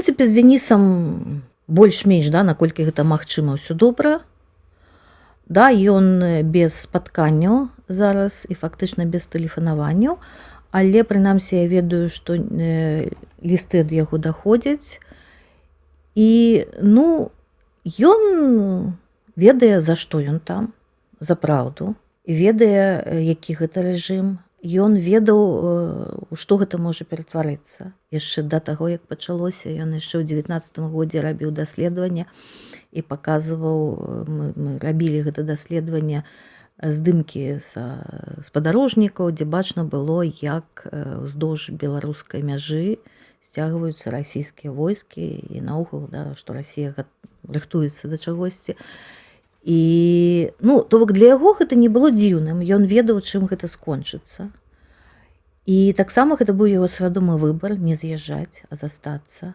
прынцыпе, з Дзянісам больш-менш, да, наколькі гэта магчыма, ўсё добра. Да, ён без спатканняў зараз і фактычна без тэлефанаванняў, але прынамсі я ведаю, што лісты ад яго даходзяць. І ён ведае, за што ён там, за праўду, і ведае, які гэта рэжым. Ён ведаў, што гэта можа ператварыцца. Яшчэ да таго, як пачалося, ён яшчэ ў 19 годзе рабіў даследаванне і паказваў, мы рабілі гэта даследаванне, здымкі з падарожнікаў, дзе бачна было, як уздоўж беларускай мяжы сцягваюцца расійскія войскі і наогул, да, што Расія рыхтуецца да чагосьці. І, то бок для яго гэта не было дзіўным, ён ведаў, чым гэта скончыцца. І таксама гэта быў яго свядомы выбар не з'язджаць, а застацца.